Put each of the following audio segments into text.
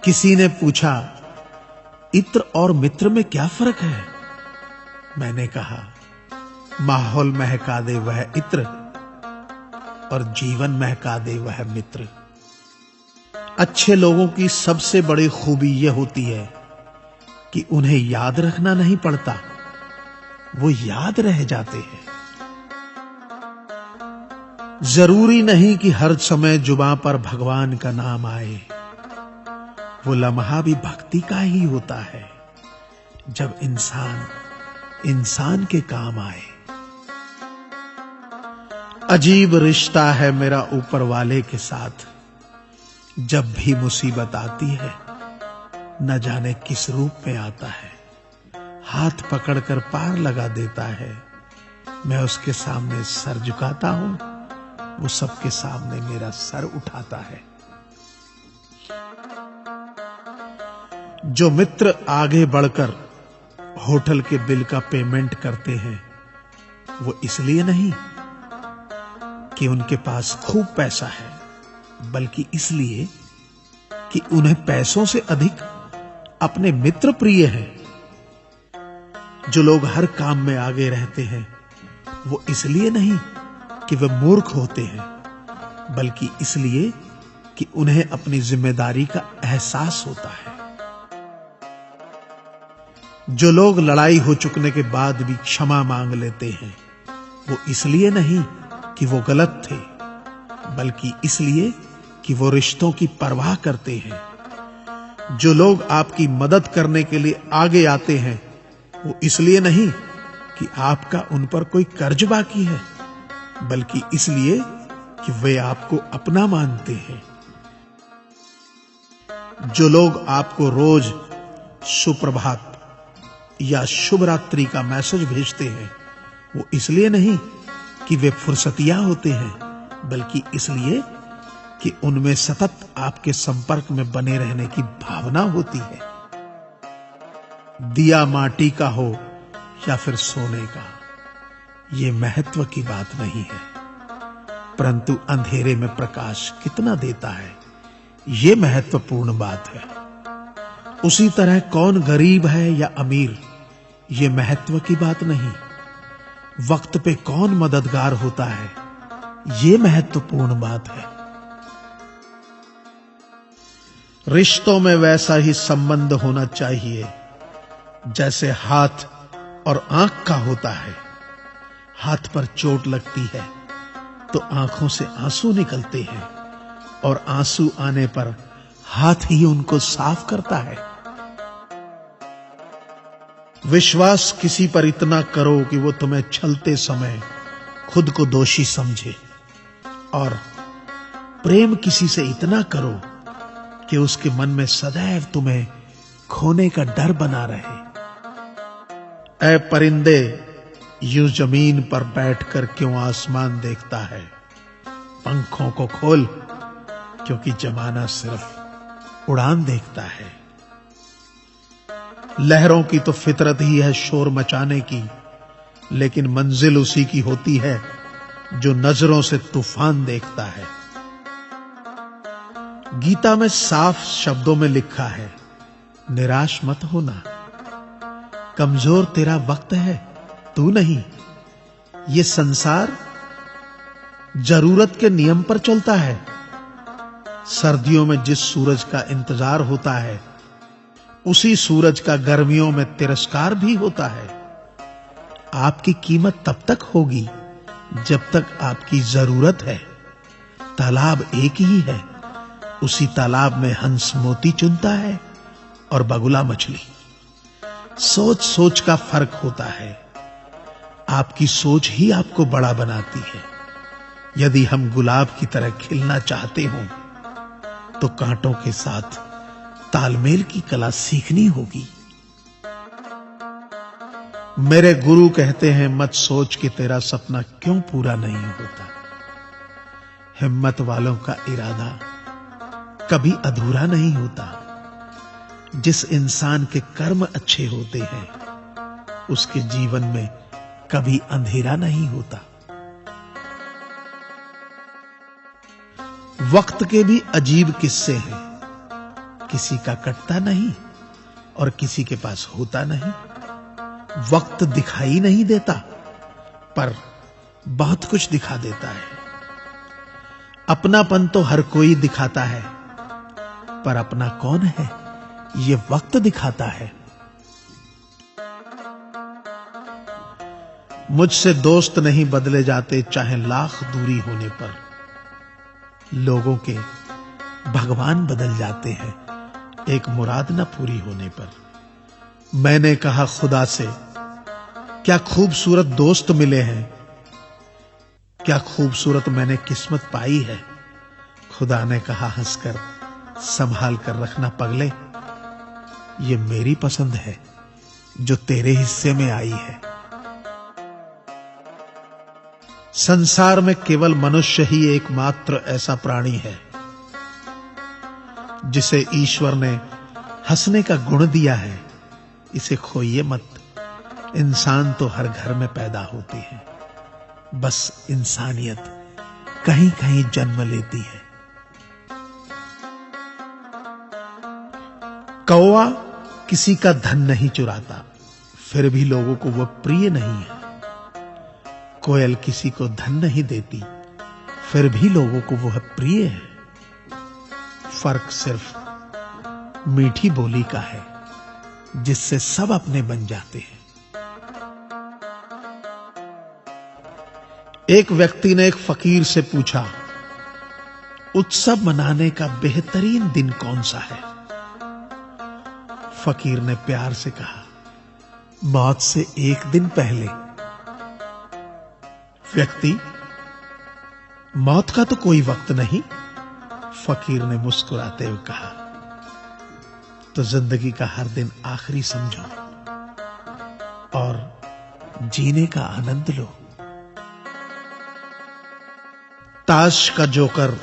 किसी ने पूछा, इत्र और मित्र में क्या फर्क है? मैंने कहा, माहौल महका दे वह इत्र और जीवन महका दे वह मित्र। अच्छे लोगों की सबसे बड़ी खूबी यह होती है कि उन्हें याद रखना नहीं पड़ता, वो याद रह जाते हैं। जरूरी नहीं कि हर समय जुबां पर भगवान का नाम आए, वो लम्हा भी भक्ति का ही होता है जब इंसान के काम आए। अजीब रिश्ता है मेरा ऊपर वाले के साथ, जब भी मुसीबत आती है न जाने किस रूप में आता है, हाथ पकड़कर पार लगा देता है। मैं उसके सामने सर झुकाता हूं, वो सबके सामने मेरा सर उठाता है। जो मित्र आगे बढ़कर होटल के बिल का पेमेंट करते हैं, वो इसलिए नहीं कि उनके पास खूब पैसा है, बल्कि इसलिए कि उन्हें पैसों से अधिक अपने मित्र प्रिय हैं। जो लोग हर काम में आगे रहते हैं, वो इसलिए नहीं कि वे मूर्ख होते हैं, बल्कि इसलिए कि उन्हें अपनी जिम्मेदारी का एहसास होता है। जो लोग लड़ाई हो चुकने के बाद भी क्षमा मांग लेते हैं, वो इसलिए नहीं कि वो गलत थे, बल्कि इसलिए कि वो रिश्तों की परवाह करते हैं। जो लोग आपकी मदद करने के लिए आगे आते हैं, वो इसलिए नहीं कि आपका उन पर कोई कर्ज बाकी है, बल्कि इसलिए कि वे आपको अपना मानते हैं। जो लोग आपको रोज सुप्रभात या शुभ रात्रि का मैसेज भेजते हैं, वो इसलिए नहीं कि वे फुर्सतिया होते हैं, बल्कि इसलिए कि उनमें सतत आपके संपर्क में बने रहने की भावना होती है। दिया माटी का हो या फिर सोने का, ये महत्व की बात नहीं है, परंतु अंधेरे में प्रकाश कितना देता है, ये महत्वपूर्ण बात है। उसी तरह कौन गरीब है या अमीर, ये महत्व की बात नहीं। वक्त पे कौन मददगार होता है, ये महत्वपूर्ण बात है। रिश्तों में वैसा ही संबंध होना चाहिए जैसे हाथ और आंख का होता है। हाथ पर चोट लगती है तो आंखों से आंसू निकलते हैं, और आंसू आने पर हाथ ही उनको साफ करता है। विश्वास किसी पर इतना करो कि वो तुम्हें छलते समय खुद को दोषी समझे, और प्रेम किसी से इतना करो कि उसके मन में सदैव तुम्हें खोने का डर बना रहे। ऐ परिंदे, यूं जमीन पर बैठकर क्यों आसमान देखता है? पंखों को खोल, क्योंकि जमाना सिर्फ उड़ान देखता है। लहरों की तो फितरत ही है शोर मचाने की, लेकिन मंजिल उसी की होती है जो नजरों से तूफान देखता है। गीता में साफ शब्दों में लिखा है, निराश मत होना, कमजोर तेरा वक्त है, तू नहीं। ये संसार जरूरत के नियम पर चलता है। सर्दियों में जिस सूरज का इंतजार होता है, उसी सूरज का गर्मियों में तिरस्कार भी होता है। आपकी कीमत तब तक होगी जब तक आपकी जरूरत है। तालाब एक ही है, उसी तालाब में हंस मोती चुनता है और बगुला मछली। सोच सोच का फर्क होता है। आपकी सोच ही आपको बड़ा बनाती है। यदि हम गुलाब की तरह खिलना चाहते हो तो कांटों के साथ तालमेल की कला सीखनी होगी। मेरे गुरु कहते हैं, मत सोच कि तेरा सपना क्यों पूरा नहीं होता। हिम्मत वालों का इरादा कभी अधूरा नहीं होता। जिस इंसान के कर्म अच्छे होते हैं, उसके जीवन में कभी अंधेरा नहीं होता। वक्त के भी अजीब किस्से हैं। किसी का कटता नहीं और किसी के पास होता नहीं। वक्त दिखाई नहीं देता, पर बहुत कुछ दिखा देता है। अपनापन तो हर कोई दिखाता है, पर अपना कौन है ये वक्त दिखाता है। मुझसे दोस्त नहीं बदले जाते, चाहे लाख दूरी होने पर। लोगों के भगवान बदल जाते हैं, एक मुराद न पूरी होने पर। मैंने कहा खुदा से, क्या खूबसूरत दोस्त मिले हैं, क्या खूबसूरत मैंने किस्मत पाई है। खुदा ने कहा हंसकर, संभाल कर रखना पगले, ये मेरी पसंद है जो तेरे हिस्से में आई है। संसार में केवल मनुष्य ही एकमात्र ऐसा प्राणी है जिसे ईश्वर ने हंसने का गुण दिया है। इसे खोइए मत, इंसान तो हर घर में पैदा होती है, बस इंसानियत कहीं कहीं जन्म लेती है। कौवा किसी का धन नहीं चुराता, फिर भी लोगों को वह प्रिय नहीं है। कोयल किसी को धन नहीं देती, फिर भी लोगों को वह प्रिय है। फर्क सिर्फ मीठी बोली का है, जिससे सब अपने बन जाते हैं। एक व्यक्ति ने एक फकीर से पूछा, उत्सव मनाने का बेहतरीन दिन कौन सा है। फकीर ने प्यार से कहा, मौत से एक दिन पहले। व्यक्ति, मौत का तो कोई वक्त नहीं। फकीर ने मुस्कुराते हुए कहा, तो जिंदगी का हर दिन आखिरी समझो और जीने का आनंद लो। ताश का जोकर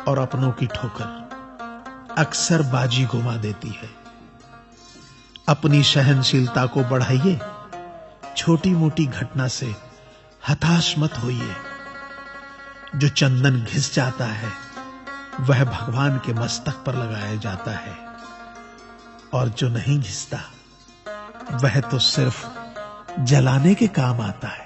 और अपनों की ठोकर अक्सर बाजी घुमा देती है। अपनी सहनशीलता को बढ़ाइए, छोटी मोटी घटना से हताश मत होइए। जो चंदन घिस जाता है वह भगवान के मस्तक पर लगाया जाता है, और जो नहीं घिसता वह तो सिर्फ जलाने के काम आता है।